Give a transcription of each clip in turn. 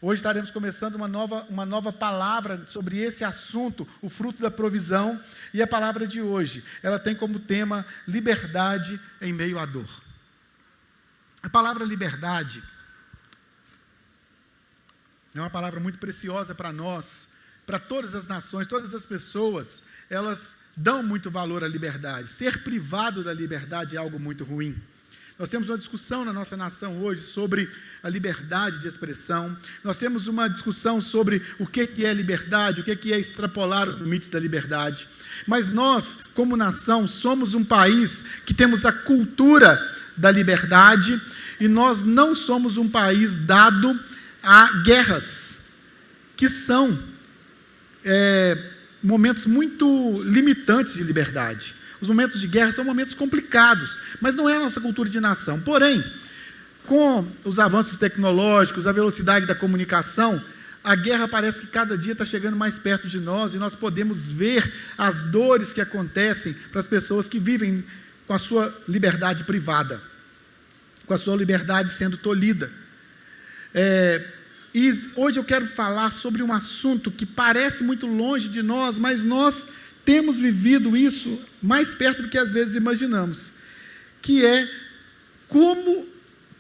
Hoje estaremos começando uma nova palavra sobre esse assunto, o fruto da provisão, e a palavra de hoje, ela tem como tema liberdade em meio à dor. A palavra liberdade é uma palavra muito preciosa para nós, para todas as nações, todas as pessoas, elas dão muito valor à liberdade. Ser privado da liberdade é algo muito ruim. Nós temos uma discussão na nossa nação hoje sobre a liberdade de expressão. Nós temos uma discussão sobre o que é liberdade, o que é extrapolar os limites da liberdade. Mas nós, como nação, somos um país que temos a cultura da liberdade e nós não somos um país dado a guerras, que são momentos muito limitantes de liberdade. Os momentos de guerra são momentos complicados, mas não é a nossa cultura de nação. Porém, com os avanços tecnológicos, a velocidade da comunicação, a guerra parece que cada dia está chegando mais perto de nós e nós podemos ver as dores que acontecem para as pessoas que vivem com a sua liberdade privada, com a sua liberdade sendo tolhida. E hoje eu quero falar sobre um assunto que parece muito longe de nós, mas nós temos vivido isso mais perto do que às vezes imaginamos, que é como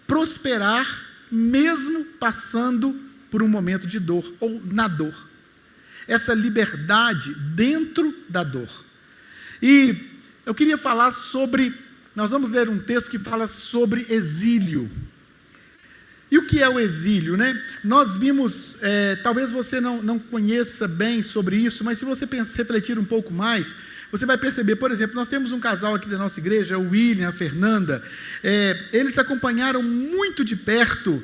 prosperar mesmo passando por um momento de dor, ou na dor. Essa liberdade dentro da dor. E eu queria falar sobre, nós vamos ler um texto que fala sobre exílio. E o que é o exílio, né? Nós vimos, talvez você não conheça bem sobre isso, mas se você refletir um pouco mais, você vai perceber, por exemplo, nós temos um casal aqui da nossa igreja, o William, a Fernanda, eles acompanharam muito de perto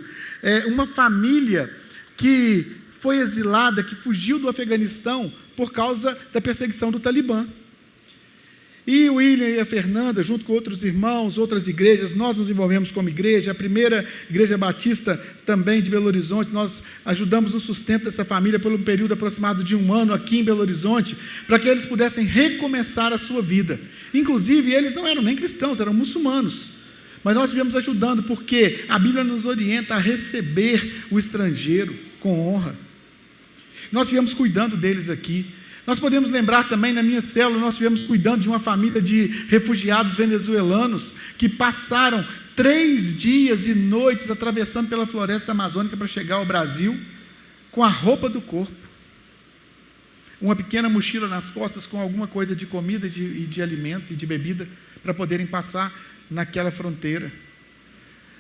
uma família que foi exilada, que fugiu do Afeganistão por causa da perseguição do Talibã. E o William e a Fernanda, junto com outros irmãos, outras igrejas, nós nos envolvemos como igreja, a primeira igreja batista também de Belo Horizonte, nós ajudamos no sustento dessa família por um período aproximado de 1 ano aqui em Belo Horizonte, para que eles pudessem recomeçar a sua vida. Inclusive, eles não eram nem cristãos, eram muçulmanos. Mas nós estivemos ajudando, porque a Bíblia nos orienta a receber o estrangeiro com honra. Nós estivemos cuidando deles aqui. Nós podemos lembrar também, na minha célula, nós estivemos cuidando de uma família de refugiados venezuelanos que passaram 3 dias e noites atravessando pela floresta amazônica para chegar ao Brasil com a roupa do corpo. Uma pequena mochila nas costas com alguma coisa de comida e de alimento e de bebida para poderem passar naquela fronteira.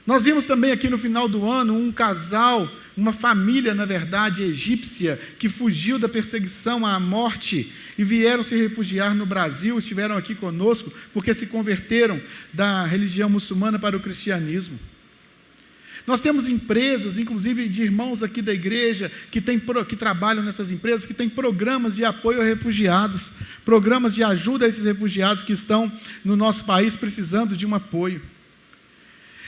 Nós vimos também aqui no final do ano um casal, uma família, na verdade, egípcia, que fugiu da perseguição à morte e vieram se refugiar no Brasil, estiveram aqui conosco, porque se converteram da religião muçulmana para o cristianismo. Nós temos empresas, inclusive de irmãos aqui da igreja, que trabalham nessas empresas, que têm programas de apoio a refugiados, programas de ajuda a esses refugiados que estão no nosso país precisando de um apoio.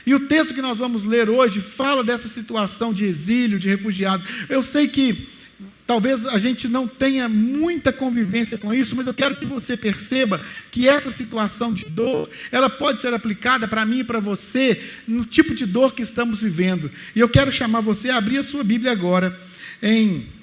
E o texto que nós vamos ler hoje fala dessa situação de exílio, de refugiado. Eu sei que talvez a gente não tenha muita convivência com isso, mas eu quero que você perceba que essa situação de dor, ela pode ser aplicada para mim e para você no tipo de dor que estamos vivendo. E eu quero chamar você a abrir a sua Bíblia agora em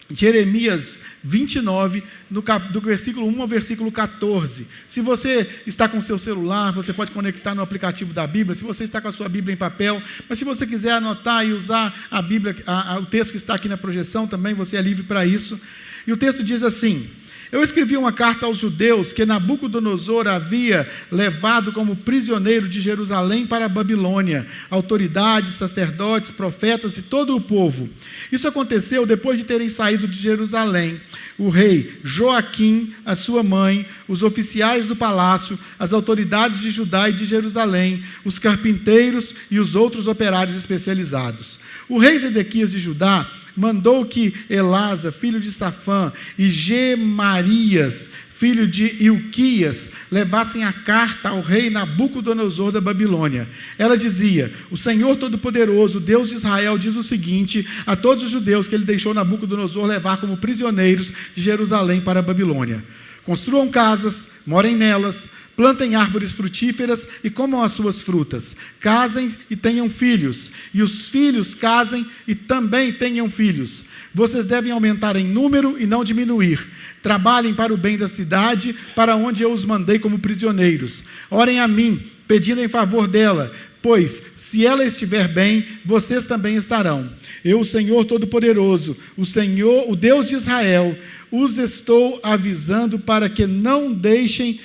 Jeremias 29, do versículo 1 ao versículo 14. Se você está com o seu celular, você pode conectar no aplicativo da Bíblia, se você está com a sua Bíblia em papel, mas se você quiser anotar e usar a Bíblia, o texto que está aqui na projeção também, você é livre para isso. E o texto diz assim: eu escrevi uma carta aos judeus que Nabucodonosor havia levado como prisioneiro de Jerusalém para a Babilônia, autoridades, sacerdotes, profetas e todo o povo. Isso aconteceu depois de terem saído de Jerusalém. O rei Joaquim, a sua mãe, os oficiais do palácio, as autoridades de Judá e de Jerusalém, os carpinteiros e os outros operários especializados. O rei Zedequias de Judá mandou que Elasa, filho de Safã, e Gemarias, filho de Ilquias, levassem a carta ao rei Nabucodonosor da Babilônia. Ela dizia: o Senhor Todo-Poderoso, Deus de Israel, diz o seguinte a todos os judeus que ele deixou Nabucodonosor levar como prisioneiros de Jerusalém para a Babilônia: Construam casas, morem nelas, plantem árvores frutíferas e comam as suas frutas. Casem e tenham filhos, e os filhos casem e também tenham filhos. Vocês devem aumentar em número e não diminuir. Trabalhem para o bem da cidade, para onde eu os mandei como prisioneiros. Orem a mim, pedindo em favor dela, pois, se ela estiver bem, vocês também estarão. Eu, o Senhor Todo-Poderoso, o Senhor, o Deus de Israel, os estou avisando para que não deixem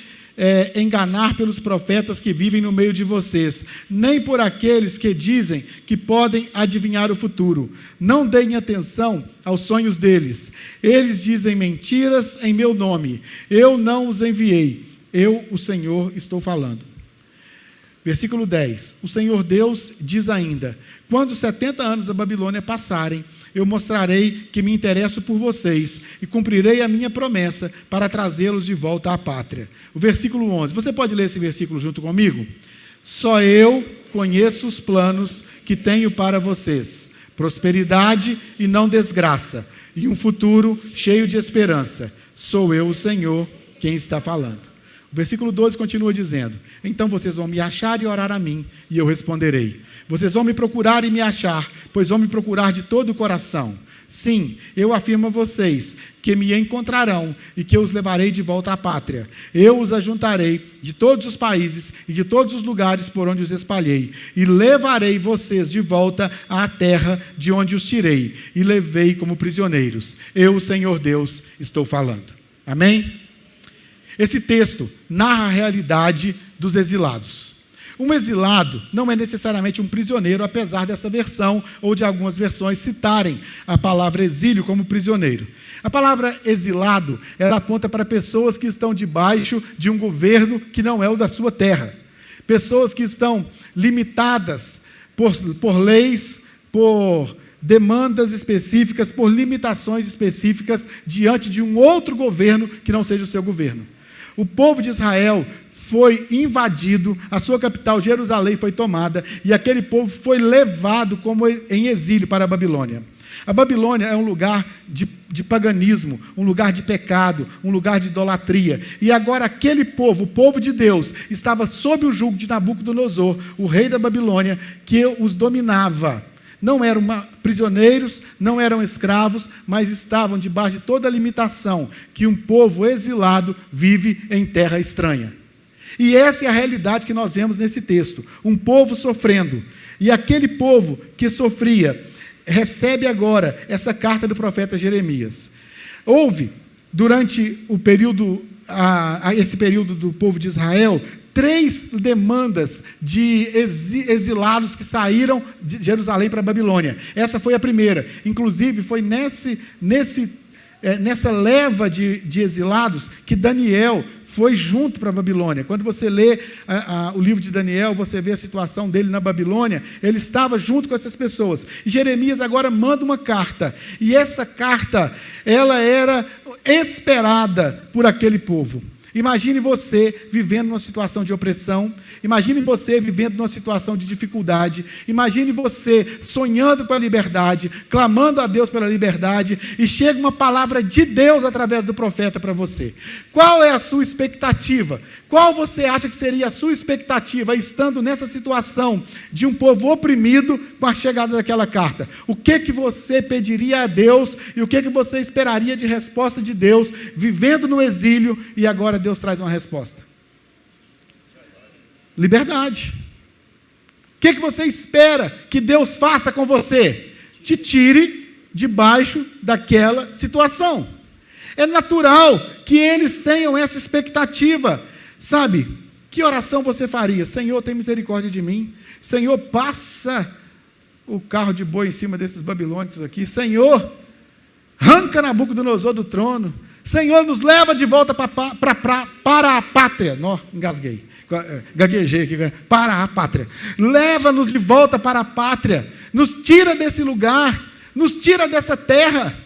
enganar pelos profetas que vivem no meio de vocês, nem por aqueles que dizem que podem adivinhar o futuro. Não deem atenção aos sonhos deles. Eles dizem mentiras em meu nome. Eu não os enviei. Eu, o Senhor, estou falando. Versículo 10, o Senhor Deus diz ainda: quando os 70 anos da Babilônia passarem, eu mostrarei que me interesso por vocês e cumprirei a minha promessa para trazê-los de volta à pátria. O versículo 11, você pode ler esse versículo junto comigo? Só eu conheço os planos que tenho para vocês, prosperidade e não desgraça, e um futuro cheio de esperança. Sou eu, o Senhor, quem está falando. O versículo 12 continua dizendo: então vocês vão me achar e orar a mim, e eu responderei. Vocês vão me procurar e me achar, pois vão me procurar de todo o coração. Sim, eu afirmo a vocês que me encontrarão e que eu os levarei de volta à pátria. Eu os ajuntarei de todos os países e de todos os lugares por onde os espalhei, e levarei vocês de volta à terra de onde os tirei, e levei como prisioneiros. Eu, o Senhor Deus, estou falando. Amém? Esse texto narra a realidade dos exilados. Um exilado não é necessariamente um prisioneiro, apesar dessa versão ou de algumas versões citarem a palavra exílio como prisioneiro. A palavra exilado, ela aponta para pessoas que estão debaixo de um governo que não é o da sua terra. Pessoas que estão limitadas por leis, por demandas específicas, por limitações específicas diante de um outro governo que não seja o seu governo. O povo de Israel foi invadido, a sua capital Jerusalém foi tomada, e aquele povo foi levado como em exílio para a Babilônia. A Babilônia é um lugar de paganismo, um lugar de pecado, um lugar de idolatria. E agora aquele povo, o povo de Deus, estava sob o jugo de Nabucodonosor, o rei da Babilônia, que os dominava. Não eram prisioneiros, não eram escravos, mas estavam debaixo de toda a limitação que um povo exilado vive em terra estranha. E essa é a realidade que nós vemos nesse texto, um povo sofrendo. E aquele povo que sofria, recebe agora essa carta do profeta Jeremias. Houve, durante o período, esse período do povo de Israel, 3 demandas de exilados que saíram de Jerusalém para a Babilônia. Essa foi a primeira. Inclusive, foi nessa leva de exilados que Daniel foi junto para a Babilônia. Quando você lê o livro de Daniel, você vê a situação dele na Babilônia, ele estava junto com essas pessoas. E Jeremias agora manda uma carta. E essa carta, ela era esperada por aquele povo. Imagine você vivendo numa situação de opressão, imagine você vivendo numa situação de dificuldade, imagine você sonhando com a liberdade, clamando a Deus pela liberdade, e chega uma palavra de Deus através do profeta para você. Qual é a sua expectativa? Qual você acha que seria a sua expectativa estando nessa situação de um povo oprimido com a chegada daquela carta? O que você pediria a Deus e o que você esperaria de resposta de Deus, vivendo no exílio, e agora Deus traz uma resposta? Liberdade. O que você espera que Deus faça com você? Te tire debaixo daquela situação. É natural que eles tenham essa expectativa. Sabe, que oração você faria? Senhor, tem misericórdia de mim. Senhor, passa o carro de boi em cima desses babilônicos aqui. Senhor, arranca Nabucodonosor do trono. Senhor, nos leva de volta para a pátria. Engasguei, gaguejei aqui. Para a pátria. Leva-nos de volta para a pátria. Nos tira desse lugar. Nos tira dessa terra.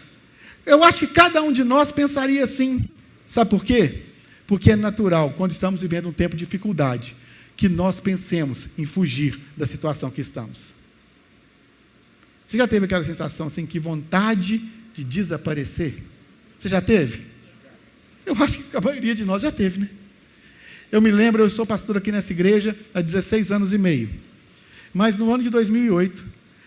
Eu acho que cada um de nós pensaria assim. Sabe por quê? Porque é natural, quando estamos vivendo um tempo de dificuldade, que nós pensemos em fugir da situação que estamos. Você já teve aquela sensação assim, que vontade de desaparecer? Você já teve? Eu acho que a maioria de nós já teve, né? Eu me lembro, eu sou pastor aqui nessa igreja há 16 anos e meio. Mas no ano de 2008,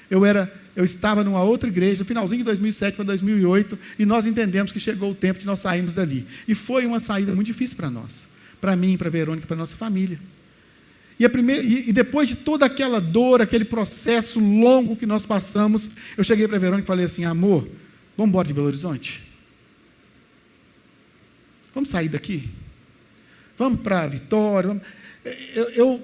eu estava numa outra igreja, no finalzinho de 2007 para 2008, e nós entendemos que chegou o tempo de nós sairmos dali. E foi uma saída muito difícil para nós, para mim, para a Verônica, para a nossa família. E depois de toda aquela dor, aquele processo longo que nós passamos, eu cheguei para a Verônica e falei assim: amor, vamos embora de Belo Horizonte? Vamos sair daqui? Vamos para Vitória?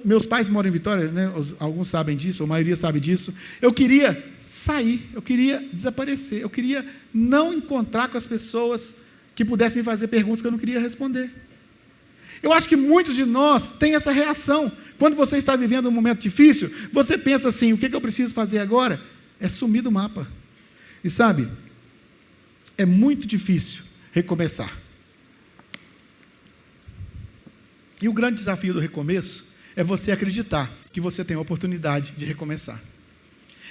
Meus pais moram em Vitória, né? Alguns sabem disso, a maioria sabe disso. Eu queria sair, eu queria desaparecer, eu queria não encontrar com as pessoas que pudessem me fazer perguntas que eu não queria responder. Eu acho que muitos de nós têm essa reação. Quando você está vivendo um momento difícil, você pensa assim: o que eu preciso fazer agora? É sumir do mapa. E sabe, é muito difícil recomeçar. E o grande desafio do recomeço é você acreditar que você tem a oportunidade de recomeçar.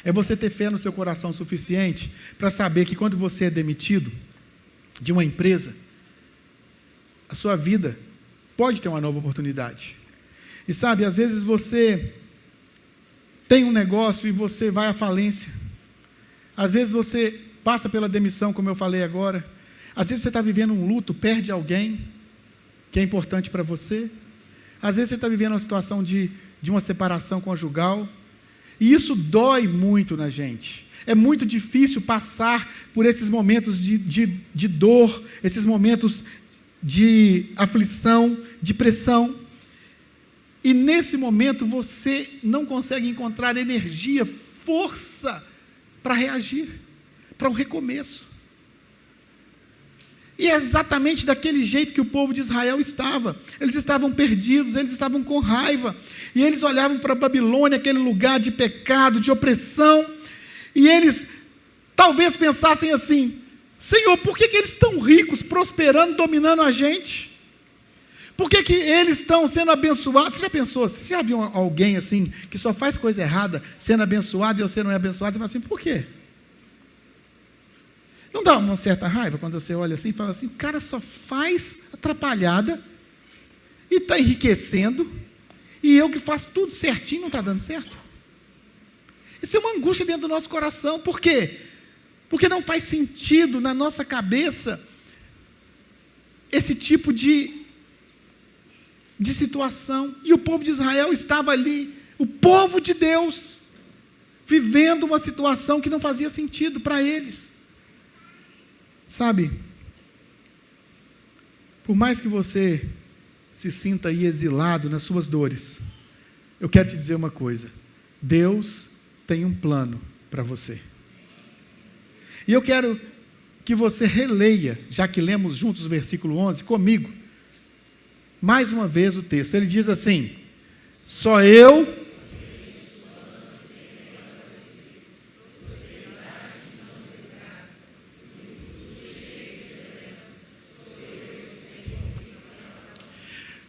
É você ter fé no seu coração o suficiente para saber que quando você é demitido de uma empresa, a sua vida pode ter uma nova oportunidade. E sabe, às vezes você tem um negócio e você vai à falência. Às vezes você passa pela demissão, como eu falei agora. Às vezes você está vivendo um luto, perde alguém que é importante para você. Às vezes você está vivendo uma situação de uma separação conjugal. E isso dói muito na gente. É muito difícil passar por esses momentos de dor, esses momentos de aflição, de pressão. E nesse momento você não consegue encontrar energia, força para reagir, para um recomeço. E é exatamente daquele jeito que o povo de Israel estava. Eles estavam perdidos, eles estavam com raiva. E eles olhavam para a Babilônia, aquele lugar de pecado, de opressão. E eles talvez pensassem assim: Senhor, por que eles estão ricos, prosperando, dominando a gente? Por que eles estão sendo abençoados? Você já viu alguém assim, que só faz coisa errada, sendo abençoado, e você não é abençoado? E fala assim: por quê? Não dá uma certa raiva quando você olha assim e fala assim: o cara só faz atrapalhada e está enriquecendo, e eu que faço tudo certinho não está dando certo? Isso é uma angústia dentro do nosso coração. Por quê? Porque não faz sentido na nossa cabeça esse tipo de situação. E o povo de Israel estava ali, o povo de Deus, vivendo uma situação que não fazia sentido para eles. Sabe, por mais que você se sinta aí exilado nas suas dores, eu quero te dizer uma coisa: Deus tem um plano para você. E eu quero que você releia, já que lemos juntos o versículo 11, comigo, mais uma vez o texto. Ele diz assim: só eu...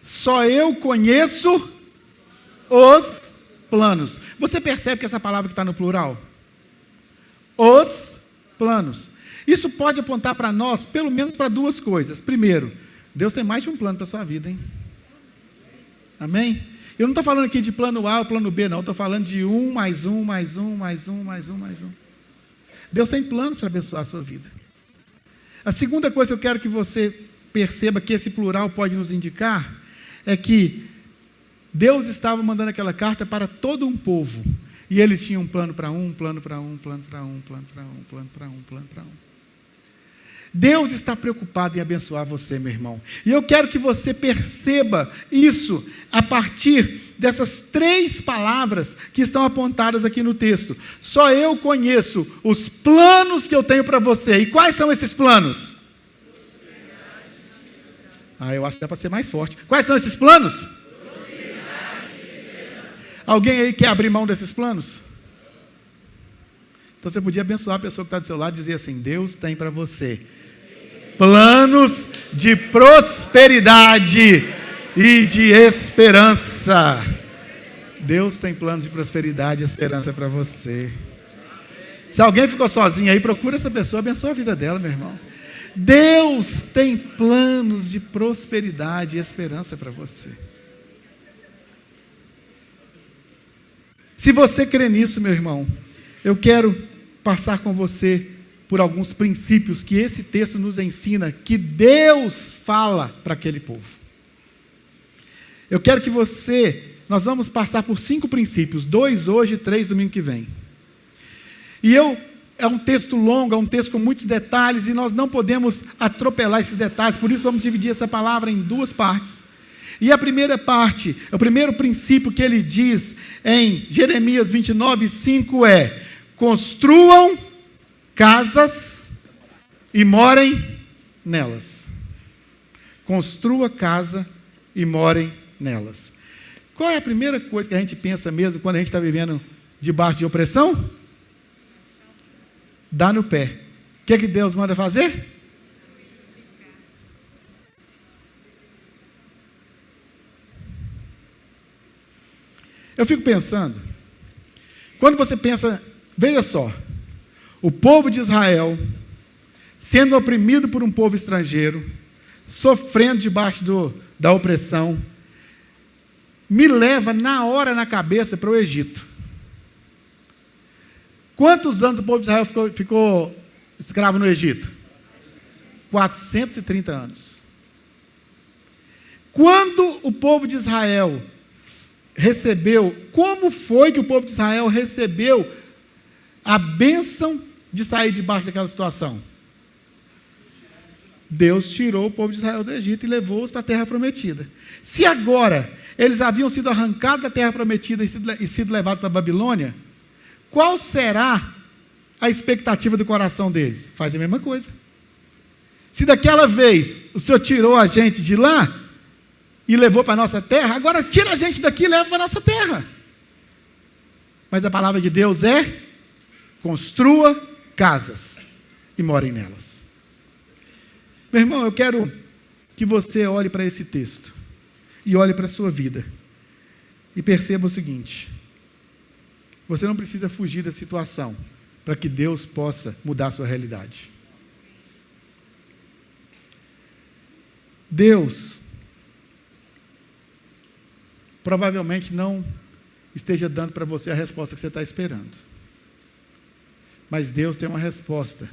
Só eu conheço os planos. Você percebe que essa palavra que está no plural? Os planos. Isso pode apontar para nós, pelo menos para duas coisas. Primeiro, Deus tem mais de um plano para a sua vida, hein? Amém? Eu não estou falando aqui de plano A ou plano B, não. Eu estou falando de um, mais um, mais um, mais um, mais um, mais um. Deus tem planos para abençoar a sua vida. A segunda coisa que eu quero que você perceba que esse plural pode nos indicar é que Deus estava mandando aquela carta para todo um povo, e Ele tinha um plano para um, plano para um, plano para um, plano para um, plano para um, plano para um. Deus está preocupado em abençoar você, meu irmão, e eu quero que você perceba isso a partir dessas 3 palavras que estão apontadas aqui no texto. Só eu conheço os planos que eu tenho para você. E quais são esses planos? Eu acho que dá para ser mais forte. Quais são esses planos? Alguém aí quer abrir mão desses planos? Então você podia abençoar a pessoa que está do seu lado e dizer assim: Deus tem para você planos de prosperidade e de esperança. Deus tem planos de prosperidade e esperança para você. Se alguém ficou sozinho aí, procura essa pessoa, abençoa a vida dela, meu irmão. Deus tem planos de prosperidade e esperança para você. Se você crê nisso, meu irmão, eu quero passar com você por alguns princípios que esse texto nos ensina, que Deus fala para aquele povo. Eu quero que nós vamos passar por 5 princípios, 2 hoje e 3 domingo que vem. É um texto longo, é um texto com muitos detalhes, e nós não podemos atropelar esses detalhes, por isso vamos dividir essa palavra em 2 partes. E a primeira parte, o primeiro princípio que ele diz em Jeremias 29:5 é: construam casas e morem nelas. Construa casa e morem nelas. Qual é a primeira coisa que a gente pensa mesmo quando a gente está vivendo debaixo de opressão? Dá no pé. O que Deus manda fazer? Eu fico pensando, quando você pensa, veja só, o povo de Israel sendo oprimido por um povo estrangeiro, sofrendo debaixo da opressão, me leva na hora na cabeça para o Egito. Quantos anos o povo de Israel ficou escravo no Egito? 430 anos. Quando o povo de Israel como foi que o povo de Israel recebeu a bênção de sair debaixo daquela situação? Deus tirou o povo de Israel do Egito e levou-os para a terra prometida. Se agora eles haviam sido arrancados da terra prometida e sido levados para a Babilônia, qual será a expectativa do coração deles? Faz a mesma coisa. Se daquela vez o Senhor tirou a gente de lá e levou para a nossa terra, agora tira a gente daqui e leva para a nossa terra. Mas a palavra de Deus é: construa casas e morem nelas. Meu irmão, eu quero que você olhe para esse texto e olhe para a sua vida e perceba o seguinte: você não precisa fugir da situação para que Deus possa mudar a sua realidade. Deus provavelmente não esteja dando para você a resposta que você está esperando. Mas Deus tem uma resposta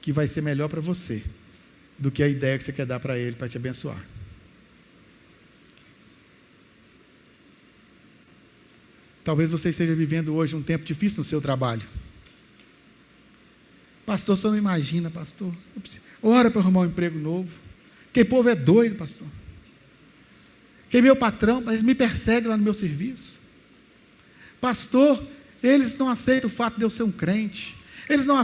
que vai ser melhor para você do que a ideia que você quer dar para Ele para te abençoar. Talvez você esteja vivendo hoje um tempo difícil no seu trabalho. Pastor, você não imagina, pastor. Ora para arrumar um emprego novo. Que povo é doido, pastor. Que meu patrão, mas me persegue lá no meu serviço. Pastor, eles não aceitam o fato de eu ser um crente. Eles não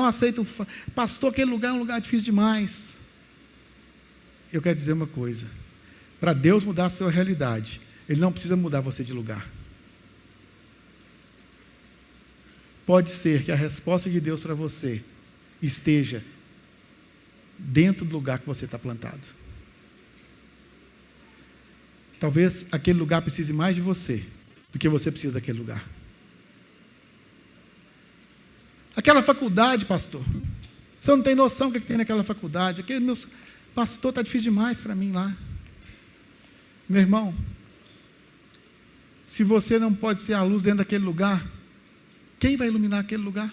aceitam, pastor, aquele lugar é um lugar difícil demais. Eu quero dizer uma coisa: para Deus mudar a sua realidade, Ele não precisa mudar você de lugar. Pode ser que a resposta de Deus para você esteja dentro do lugar que você está plantado. Talvez aquele lugar precise mais de você do que você precisa daquele lugar. Aquela faculdade, pastor, você não tem noção do que tem naquela faculdade. Pastor, está difícil demais para mim lá. Meu irmão, se você não pode ser a luz dentro daquele lugar, quem vai iluminar aquele lugar?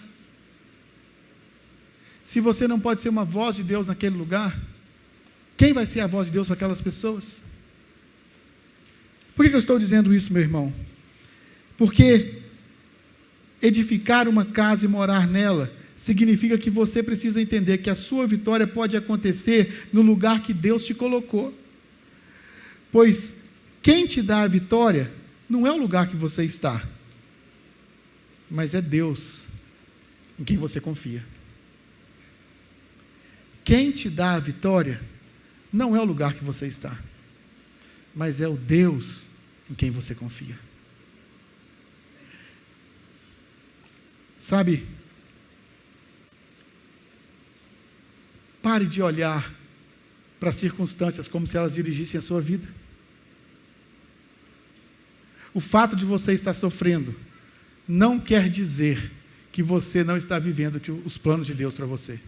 Se você não pode ser uma voz de Deus naquele lugar, quem vai ser a voz de Deus para aquelas pessoas? Por que eu estou dizendo isso, meu irmão? Porque edificar uma casa e morar nela significa que você precisa entender que a sua vitória pode acontecer no lugar que Deus te colocou. Pois quem te dá a vitória não é o lugar que você está, mas é Deus em quem você confia. Quem te dá a vitória não é o lugar que você está, mas é o Deus em quem você confia. Sabe, pare de olhar para as circunstâncias como se elas dirigissem a sua vida. O fato de você estar sofrendo não quer dizer que você não está vivendo os planos de Deus para você.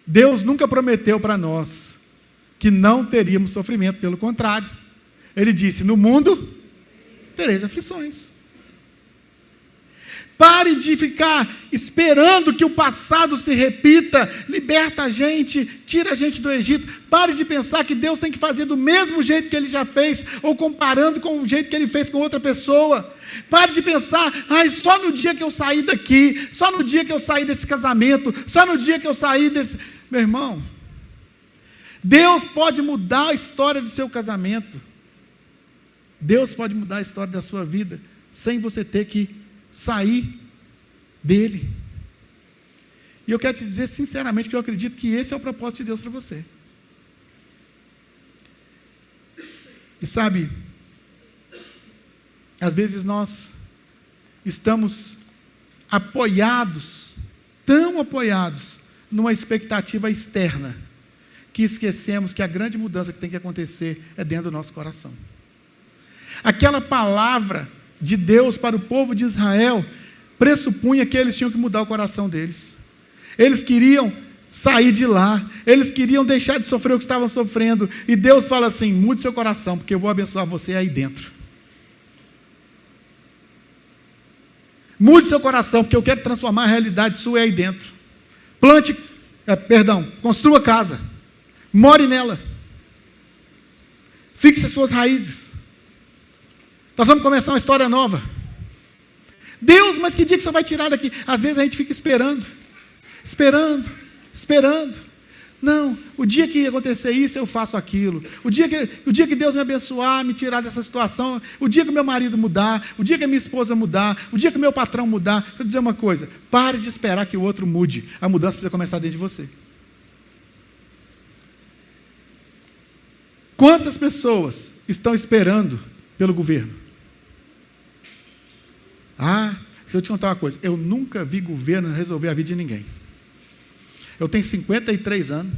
Deus nunca prometeu para nós que não teríamos sofrimento, pelo contrário. Ele disse: no mundo tereis aflições. Pare de ficar esperando que o passado se repita. Liberta a gente, tira a gente do Egito. Pare de pensar que Deus tem que fazer do mesmo jeito que Ele já fez, ou comparando com o jeito que Ele fez com outra pessoa. Pare de pensar: só no dia que eu sair daqui, só no dia que eu sair desse casamento, só no dia que eu sair desse... Meu irmão, Deus pode mudar a história do seu casamento. Deus pode mudar a história da sua vida, sem você ter que sair dele. E eu quero te dizer sinceramente que eu acredito que esse é o propósito de Deus para você. E sabe, às vezes nós estamos apoiados, tão apoiados, numa expectativa externa, que esquecemos que a grande mudança que tem que acontecer é dentro do nosso coração. Aquela palavra de Deus para o povo de Israel pressupunha que eles tinham que mudar o coração deles. Eles queriam sair de lá, eles queriam deixar de sofrer o que estavam sofrendo, e Deus fala assim: mude seu coração, porque eu vou abençoar você aí dentro. Mude seu coração, porque eu quero transformar a realidade sua aí dentro. Construa casa, more nela, fixe suas raízes. Nós vamos começar uma história nova. Deus, mas que dia que você vai tirar daqui? Às vezes a gente fica esperando. Não, o dia que acontecer isso, eu faço aquilo. O dia que Deus me abençoar, me tirar dessa situação, o dia que meu marido mudar, o dia que a minha esposa mudar, o dia que o meu patrão mudar. Deixa eu dizer uma coisa: pare de esperar que o outro mude. A mudança precisa começar dentro de você. Quantas pessoas estão esperando pelo governo? Deixa eu te contar uma coisa: eu nunca vi governo resolver a vida de ninguém. Eu tenho 53 anos.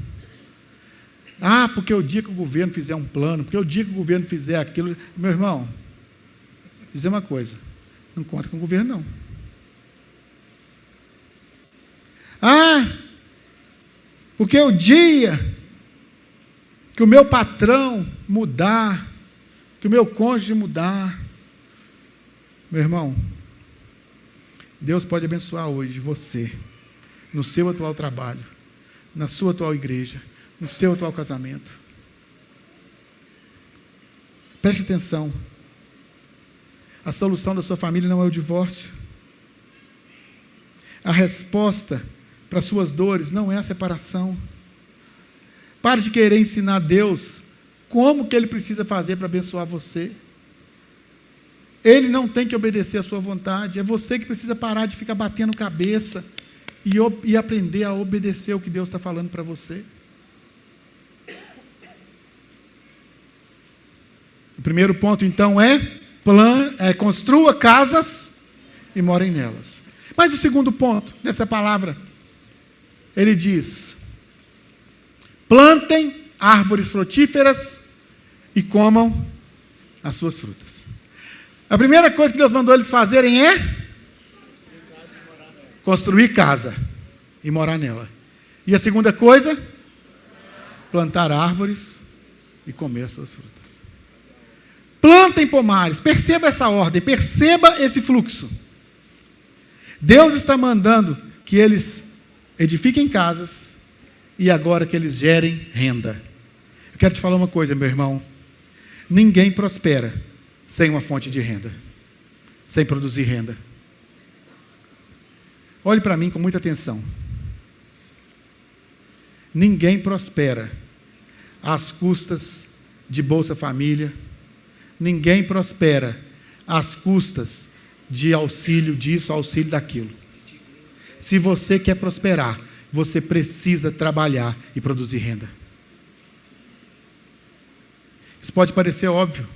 Porque o dia que o governo fizer um plano, porque o dia que o governo fizer aquilo... Meu irmão, vou dizer uma coisa: não conta com o governo, não. Porque o dia que o meu patrão mudar, que o meu cônjuge mudar... Meu irmão, Deus pode abençoar hoje você, no seu atual trabalho, na sua atual igreja, no seu atual casamento. Preste atenção: a solução da sua família não é o divórcio. A resposta para suas dores não é a separação. Pare de querer ensinar a Deus como que Ele precisa fazer para abençoar você. Ele não tem que obedecer a sua vontade. É você que precisa parar de ficar batendo cabeça e aprender a obedecer o que Deus está falando para você. O primeiro ponto, então, é construa casas e morem nelas. Mas o segundo ponto dessa palavra, ele diz: plantem árvores frutíferas e comam as suas frutas. A primeira coisa que Deus mandou eles fazerem é construir casa e morar nela. E a segunda coisa, plantar árvores e comer as suas frutas. Plantem pomares. Perceba essa ordem, perceba esse fluxo. Deus está mandando que eles edifiquem casas e agora que eles gerem renda. Eu quero te falar uma coisa, meu irmão: ninguém prospera sem uma fonte de renda, sem produzir renda. Olhe para mim com muita atenção. Ninguém prospera às custas de Bolsa Família. Ninguém prospera às custas de auxílio disso, auxílio daquilo. Se você quer prosperar, você precisa trabalhar e produzir renda. Isso pode parecer óbvio.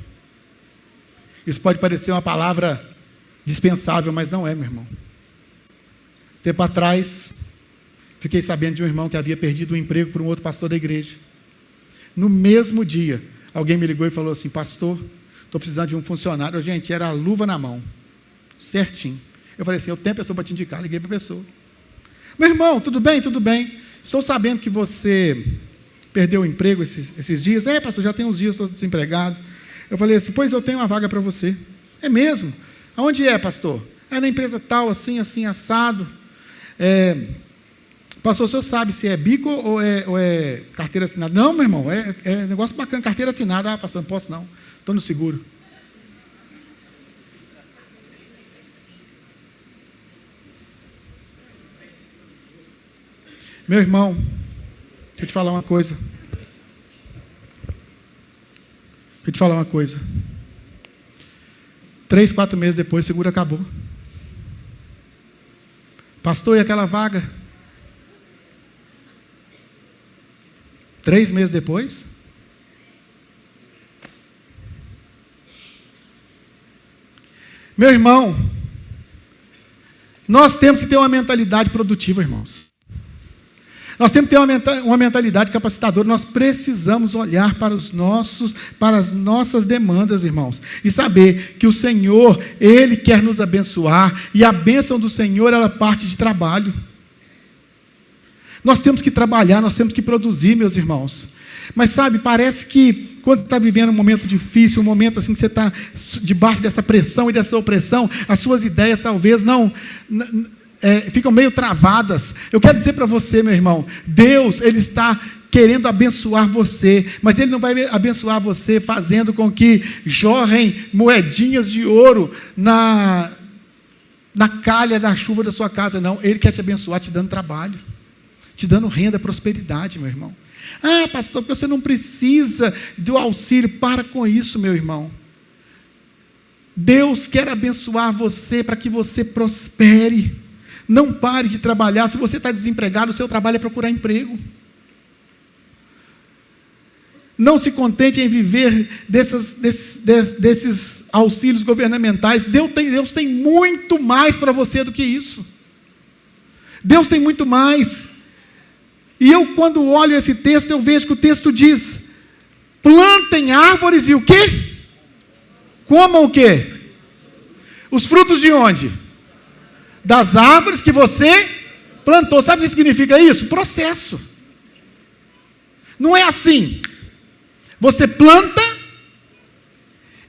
Isso pode parecer uma palavra dispensável, mas não é, meu irmão. Tempo atrás, fiquei sabendo de um irmão que havia perdido o emprego por um outro pastor da igreja. No mesmo dia, alguém me ligou e falou assim: pastor, estou precisando de um funcionário. Gente, era a luva na mão, certinho. Eu falei assim: eu tenho pessoa para te indicar. Liguei para a pessoa: meu irmão, tudo bem? Tudo bem. estou sabendo que você perdeu o emprego esses dias. Pastor, já tem uns dias, estou desempregado. Eu falei assim, pois eu tenho uma vaga para você. É mesmo? Aonde é, pastor? É na empresa tal, assim, assim, assado. Pastor, o senhor sabe se é bico ou é carteira assinada? Não, meu irmão, é negócio bacana, carteira assinada. Pastor, não posso não, estou no seguro. Meu irmão, deixa eu te falar uma coisa. 3, 4 meses depois, o seguro acabou. Pastor, e aquela vaga? 3 meses depois? Meu irmão, nós temos que ter uma mentalidade produtiva, irmãos. Nós temos que ter uma mentalidade capacitadora. Nós precisamos olhar para as nossas demandas, irmãos, e saber que o Senhor, Ele quer nos abençoar, e a bênção do Senhor, ela parte de trabalho. Nós temos que trabalhar, nós temos que produzir, meus irmãos. Mas sabe, parece que quando você está vivendo um momento difícil, um momento assim que você está debaixo dessa pressão e dessa opressão, as suas ideias talvez ficam meio travadas. Eu quero dizer para você, meu irmão, Deus, Ele está querendo abençoar você, mas Ele não vai abençoar você fazendo com que jorrem moedinhas de ouro na calha da chuva da sua casa, não. Ele quer te abençoar te dando trabalho, te dando renda, prosperidade, meu irmão. Pastor, porque você não precisa do auxílio. Para com isso, meu irmão. Deus quer abençoar você para que você prospere. Não pare de trabalhar. Se você está desempregado, o seu trabalho é procurar emprego. Não se contente em viver desses auxílios governamentais. Deus tem muito mais para você do que isso. Deus tem muito mais. E eu, quando olho esse texto, eu vejo que o texto diz: plantem árvores e o quê? Comam o quê? Os frutos de onde? Das árvores que você plantou. Sabe o que significa isso? Processo. Não é assim. Você planta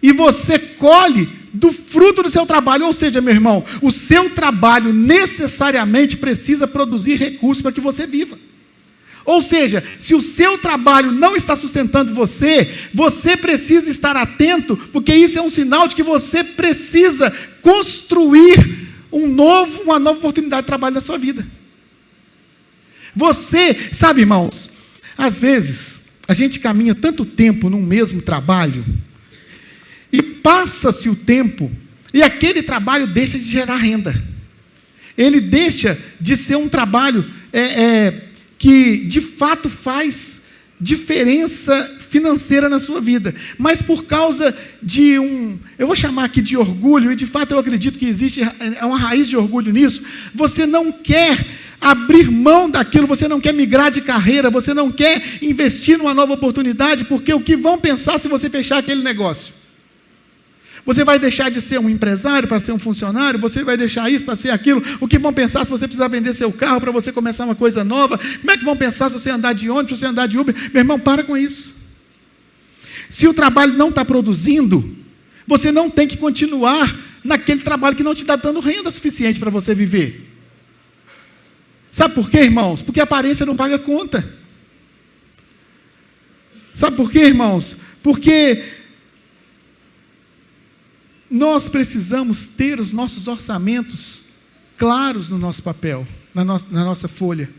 e você colhe do fruto do seu trabalho. Ou seja, meu irmão, o seu trabalho necessariamente precisa produzir recursos para que você viva. Ou seja, se o seu trabalho não está sustentando você, você precisa estar atento, porque isso é um sinal de que você precisa construir uma nova oportunidade de trabalho na sua vida. Você, sabe, irmãos, às vezes, a gente caminha tanto tempo num mesmo trabalho, e passa-se o tempo, e aquele trabalho deixa de gerar renda. Ele deixa de ser um trabalho que, de fato, faz diferença financeira na sua vida, mas por causa de eu vou chamar aqui de orgulho, e de fato eu acredito que existe uma raiz de orgulho nisso, você não quer abrir mão daquilo, você não quer migrar de carreira, você não quer investir numa nova oportunidade, porque o que vão pensar se você fechar aquele negócio? Você vai deixar de ser um empresário para ser um funcionário? Você vai deixar isso para ser aquilo? O que vão pensar se você precisar vender seu carro para você começar uma coisa nova? Como é que vão pensar se você andar de ônibus, se você andar de Uber? Meu irmão, para com isso. Se o trabalho não está produzindo, você não tem que continuar naquele trabalho que não te está dando renda suficiente para você viver. Sabe por quê, irmãos? Porque a aparência não paga conta. Sabe por quê, irmãos? Porque nós precisamos ter os nossos orçamentos claros no nosso papel, na nossa folha.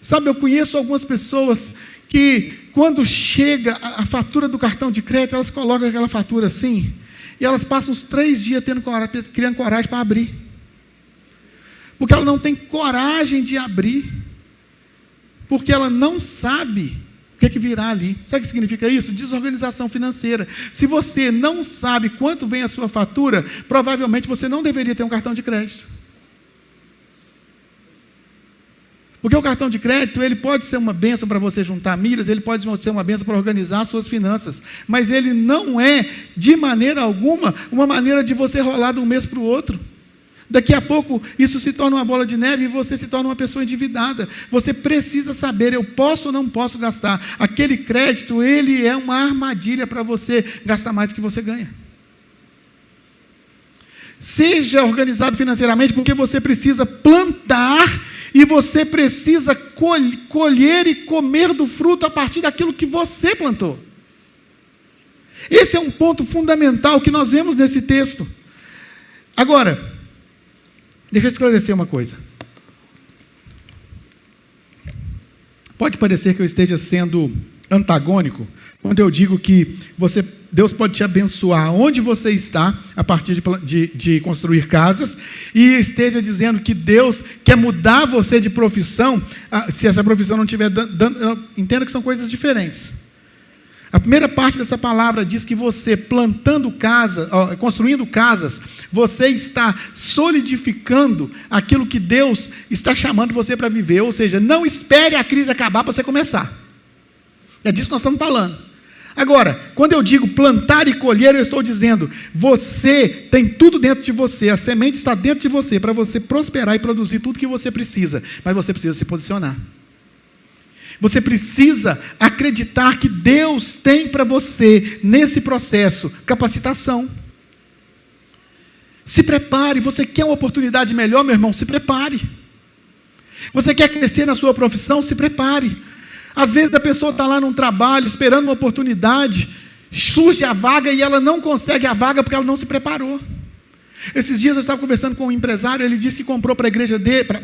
Sabe, eu conheço algumas pessoas que, quando chega a fatura do cartão de crédito, elas colocam aquela fatura assim, e elas passam uns 3 dias criando coragem para abrir. Porque ela não tem coragem de abrir, porque ela não sabe o que virá ali. Sabe o que significa isso? Desorganização financeira. Se você não sabe quanto vem a sua fatura, provavelmente você não deveria ter um cartão de crédito. Porque o cartão de crédito, ele pode ser uma bênção para você juntar milhas, ele pode ser uma bênção para organizar as suas finanças, mas ele não é, de maneira alguma, uma maneira de você rolar de um mês para o outro. Daqui a pouco isso se torna uma bola de neve e você se torna uma pessoa endividada. Você precisa saber, eu posso ou não posso gastar. Aquele crédito, ele é uma armadilha para você gastar mais do que você ganha. Seja organizado financeiramente, porque você precisa plantar e você precisa colher e comer do fruto a partir daquilo que você plantou. Esse é um ponto fundamental que nós vemos nesse texto. Agora, deixa eu esclarecer uma coisa. Pode parecer que eu esteja sendo antagônico quando eu digo que Deus pode te abençoar onde você está, a partir de construir casas, e esteja dizendo que Deus quer mudar você de profissão, se essa profissão não estiver dando. Entenda que são coisas diferentes. A primeira parte dessa palavra diz que você plantando casa, construindo casas, você está solidificando aquilo que Deus está chamando você para viver. Ou seja, não espere a crise acabar para você começar. É disso que nós estamos falando. Agora, quando eu digo plantar e colher, eu estou dizendo, você tem tudo dentro de você, a semente está dentro de você, para você prosperar e produzir tudo que você precisa, mas você precisa se posicionar. Você precisa acreditar que Deus tem para você, nesse processo, capacitação. Se prepare. Você quer uma oportunidade melhor, meu irmão? Se prepare. Você quer crescer na sua profissão? Se prepare. Às vezes a pessoa está lá num trabalho, esperando uma oportunidade, surge a vaga e ela não consegue a vaga porque ela não se preparou. Esses dias eu estava conversando com um empresário, ele disse que comprou para a igreja dele, para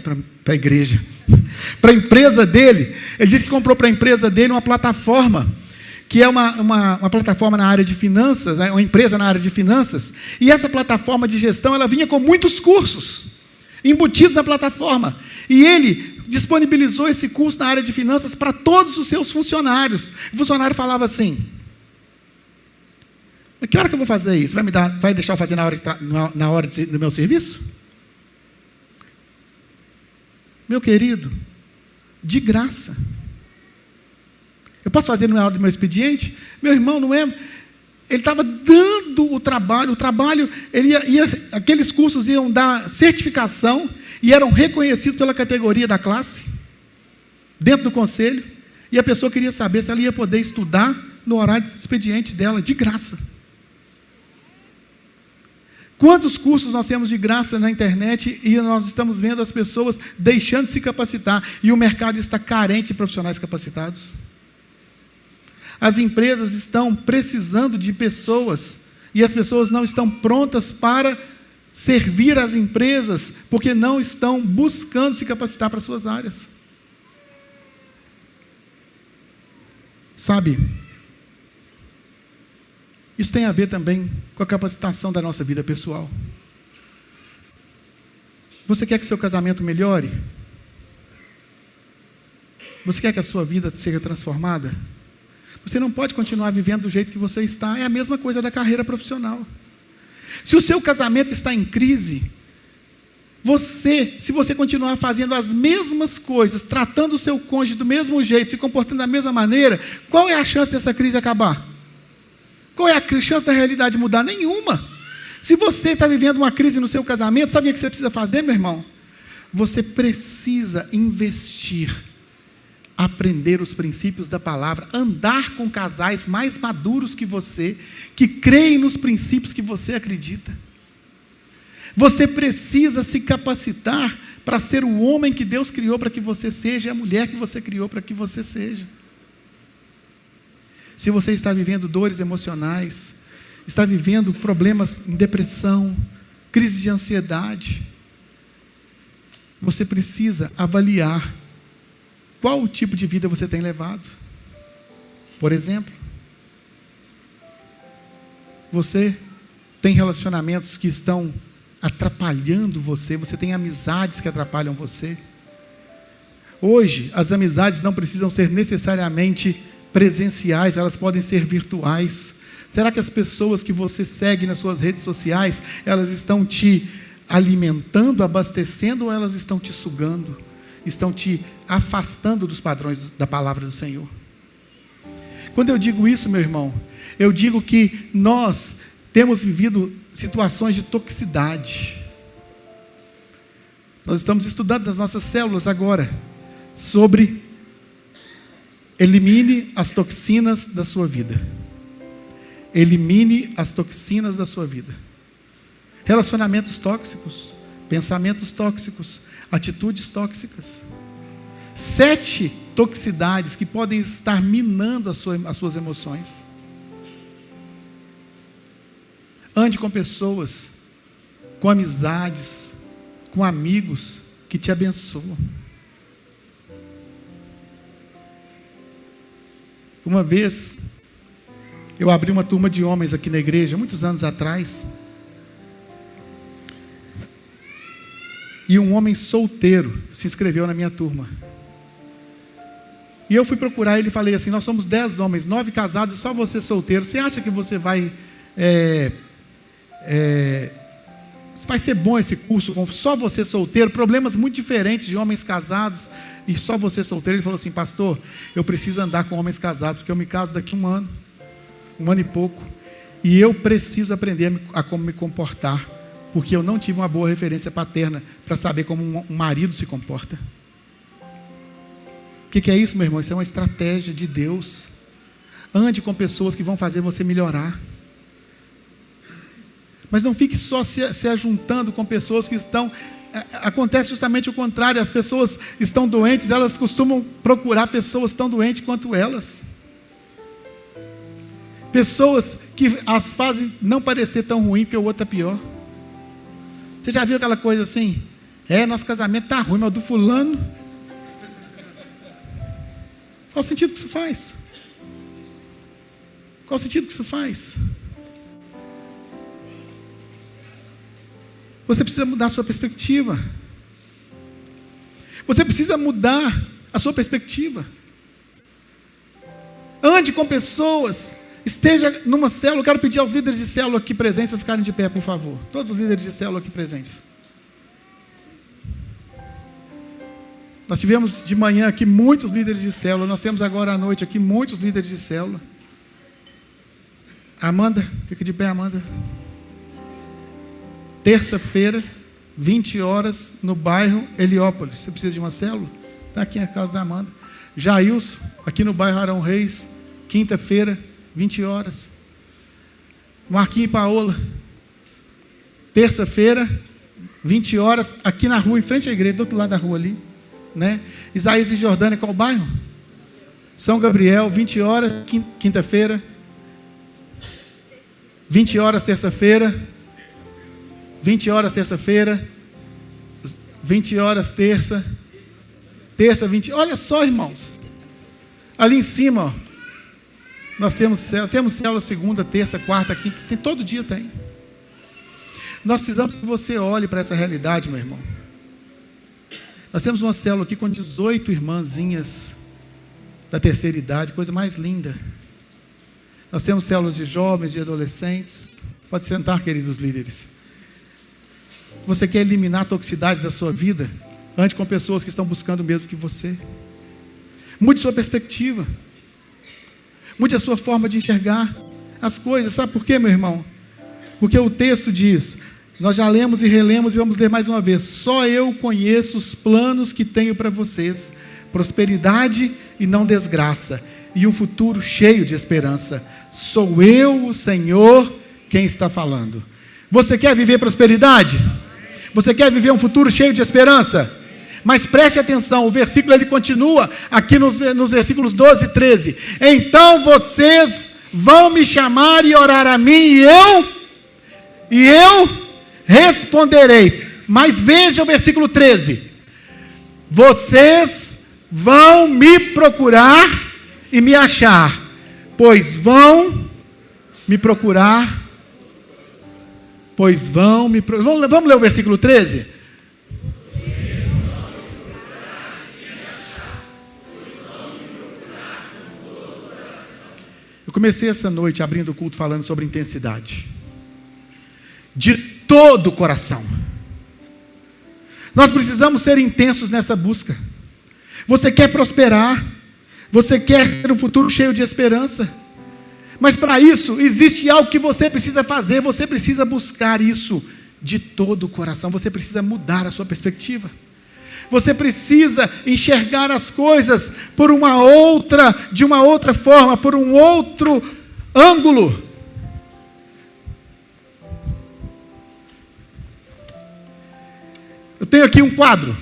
a empresa dele, ele disse que comprou para a empresa dele uma plataforma, que é uma plataforma na área de finanças, uma empresa na área de finanças, e essa plataforma de gestão, ela vinha com muitos cursos, embutidos na plataforma, e ele disponibilizou esse curso na área de finanças para todos os seus funcionários. O funcionário falava assim, mas que hora que eu vou fazer isso? Vai deixar eu fazer na hora do meu serviço? Meu querido, de graça. Eu posso fazer na hora do meu expediente? Meu irmão, não é... Ele estava dando o trabalho, aqueles cursos iam dar certificação e eram reconhecidos pela categoria da classe, dentro do conselho, e a pessoa queria saber se ela ia poder estudar no horário do expediente dela, de graça. Quantos cursos nós temos de graça na internet e nós estamos vendo as pessoas deixando de se capacitar e o mercado está carente de profissionais capacitados? As empresas estão precisando de pessoas e as pessoas não estão prontas para servir as empresas porque não estão buscando se capacitar para suas áreas. Sabe? Isso tem a ver também com a capacitação da nossa vida pessoal. Você quer que seu casamento melhore? Você quer que a sua vida seja transformada? Você não pode continuar vivendo do jeito que você está. É a mesma coisa da carreira profissional. Se o seu casamento está em crise, se você continuar fazendo as mesmas coisas, tratando o seu cônjuge do mesmo jeito, se comportando da mesma maneira, qual é a chance dessa crise acabar? Qual é a chance da realidade mudar? Nenhuma. Se você está vivendo uma crise no seu casamento, sabe o que você precisa fazer, meu irmão? Você precisa investir, aprender os princípios da palavra, andar com casais mais maduros que você, que creem nos princípios que você acredita. Você precisa se capacitar para ser o homem que Deus criou para que você seja, e a mulher que você criou para que você seja. Se você está vivendo dores emocionais, está vivendo problemas em depressão, crise de ansiedade, você precisa avaliar qual o tipo de vida você tem levado. Por exemplo, você tem relacionamentos que estão atrapalhando você, você tem amizades que atrapalham você. Hoje, as amizades não precisam ser necessariamente presenciais, elas podem ser virtuais. Será que as pessoas que você segue nas suas redes sociais, elas estão te alimentando, abastecendo, ou elas estão te sugando? Estão te afastando dos padrões da palavra do Senhor? Quando eu digo isso, meu irmão, eu digo que nós temos vivido situações de toxicidade. Nós estamos estudando nas nossas células agora sobre elimine as toxinas da sua vida. Elimine as toxinas da sua vida. Relacionamentos tóxicos, pensamentos tóxicos, atitudes tóxicas. 7 toxicidades que podem estar minando as suas emoções. Ande com pessoas, com amizades, com amigos que te abençoam. Uma vez, eu abri uma turma de homens aqui na igreja, muitos anos atrás, e um homem solteiro se inscreveu na minha turma. E eu fui procurar ele e falei assim: nós somos 10 homens, 9 casados, só você solteiro. Você acha que você vai ser bom esse curso com só você solteiro? Problemas muito diferentes de homens casados e só você solteiro. Ele falou assim: pastor, eu preciso andar com homens casados, porque eu me caso daqui um ano e pouco, e eu preciso aprender a como me comportar, porque eu não tive uma boa referência paterna para saber como um marido se comporta. O que é isso, meu irmão? Isso é uma estratégia de Deus. Ande com pessoas que vão fazer você melhorar. Mas não fique só se ajuntando com pessoas que estão... Acontece justamente o contrário. As pessoas estão doentes, elas costumam procurar pessoas tão doentes quanto elas. Pessoas que as fazem não parecer tão ruim, porque o outro é pior. Você já viu aquela coisa assim? Nosso casamento está ruim, mas o do fulano... Qual o sentido que isso faz? Qual o sentido que isso faz? Você precisa mudar a sua perspectiva. Você precisa mudar a sua perspectiva. Ande com pessoas. Esteja numa célula. Eu quero pedir aos líderes de célula aqui presentes para ficarem de pé, por favor. Todos os líderes de célula aqui presentes. Nós tivemos de manhã aqui muitos líderes de célula. Nós temos agora à noite aqui muitos líderes de célula. Amanda, fica de pé, Amanda. Terça-feira, 20 horas, no bairro Heliópolis. Você precisa de uma célula? Está aqui na casa da Amanda. Jailson, aqui no bairro Arão Reis, quinta-feira, 20 horas. Marquinhos e Paola, terça-feira, 20 horas, aqui na rua, em frente à igreja, do outro lado da rua ali. Né? Isaías e Jordânia, qual bairro? São Gabriel, 20 horas, quinta-feira. 20 horas, terça-feira. 20 horas, terça-feira. 20 horas, terça. Terça, 20. Olha só, irmãos. Ali em cima, ó, nós temos célula segunda, terça, quarta, quinta. Tem, todo dia tem. Nós precisamos que você olhe para essa realidade, meu irmão. Nós temos uma célula aqui com 18 irmãzinhas da terceira idade, coisa mais linda. Nós temos células de jovens, de adolescentes. Pode sentar, queridos líderes. Você quer eliminar toxicidades da sua vida? Ande com pessoas que estão buscando o mesmo que você. Mude sua perspectiva. Mude a sua forma de enxergar as coisas. Sabe por quê, meu irmão? Porque o texto diz... Nós já lemos e relemos e vamos ler mais uma vez. Só eu conheço os planos que tenho para vocês. Prosperidade e não desgraça. E um futuro cheio de esperança. Sou eu, o Senhor, quem está falando. Você quer viver prosperidade? Você quer viver um futuro cheio de esperança? Mas preste atenção, o versículo ele continua aqui nos versículos 12 e 13. Então vocês vão me chamar e orar a mim e eu responderei. Mas veja o versículo 13. Vocês vão me procurar e me achar, pois vão me procurar, vamos ler o versículo 13? Eu comecei essa noite abrindo o culto falando sobre intensidade. De todo o coração. Nós precisamos ser intensos nessa busca. Você quer prosperar, você quer ter um futuro cheio de esperança, mas para isso existe algo que você precisa fazer, você precisa buscar isso de todo o coração. Você precisa mudar a sua perspectiva. Você precisa enxergar as coisas de uma outra forma, por um outro ângulo. Eu tenho aqui um quadro.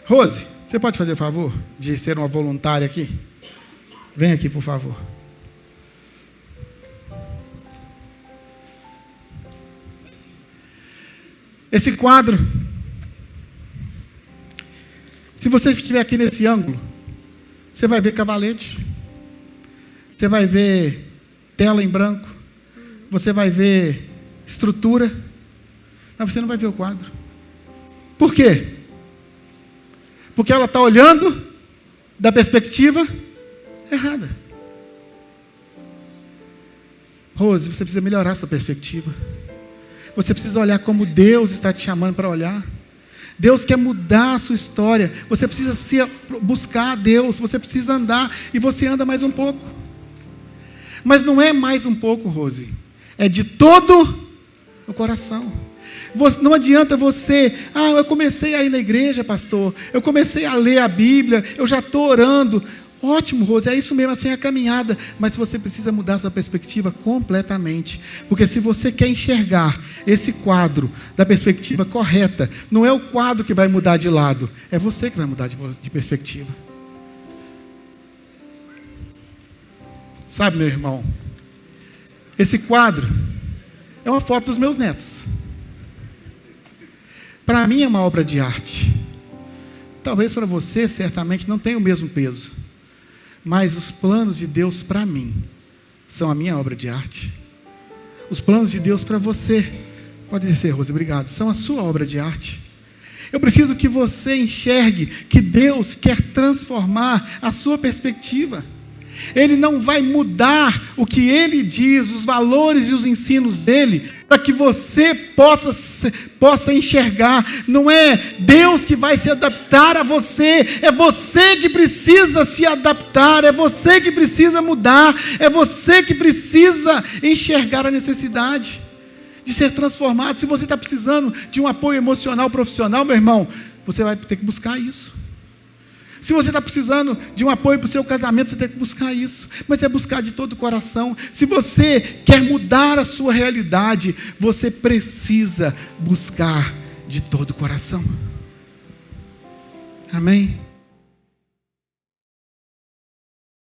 Rose, você pode fazer o favor de ser uma voluntária aqui? Vem aqui, por favor. Esse quadro, se você estiver aqui nesse ângulo, você vai ver cavalete, você vai ver tela em branco, você vai ver estrutura, mas você não vai ver o quadro. Por quê? Porque ela está olhando da perspectiva errada. Rose, você precisa melhorar a sua perspectiva. Você precisa olhar como Deus está te chamando para olhar. Deus quer mudar a sua história. Você precisa buscar a Deus. Você precisa andar. E você anda mais um pouco. Mas não é mais um pouco, Rose. É de todo o coração. Não adianta você... eu comecei a ir na igreja, pastor. Eu comecei a ler a Bíblia. Eu já estou orando. Ótimo, Rose, é isso mesmo, assim é a caminhada. Mas você precisa mudar a sua perspectiva completamente. Porque se você quer enxergar esse quadro da perspectiva correta, não é o quadro que vai mudar de lado, é você que vai mudar de perspectiva. Sabe, meu irmão, esse quadro é uma foto dos meus netos. Para mim é uma obra de arte. Talvez para você, certamente, não tenha o mesmo peso. Mas os planos de Deus para mim são a minha obra de arte. Os planos de Deus para você, pode dizer, Rose, obrigado, são a sua obra de arte. Eu preciso que você enxergue que Deus quer transformar a sua perspectiva. Ele não vai mudar o que Ele diz, os valores e os ensinos dEle, para que você possa enxergar. Não é Deus que vai se adaptar a você, é você que precisa se adaptar, é você que precisa mudar, é você que precisa enxergar a necessidade de ser transformado. Se você está precisando de um apoio emocional profissional, meu irmão, você vai ter que buscar isso. Se você está precisando de um apoio para o seu casamento, você tem que buscar isso. Mas é buscar de todo o coração. Se você quer mudar a sua realidade, você precisa buscar de todo o coração. Amém?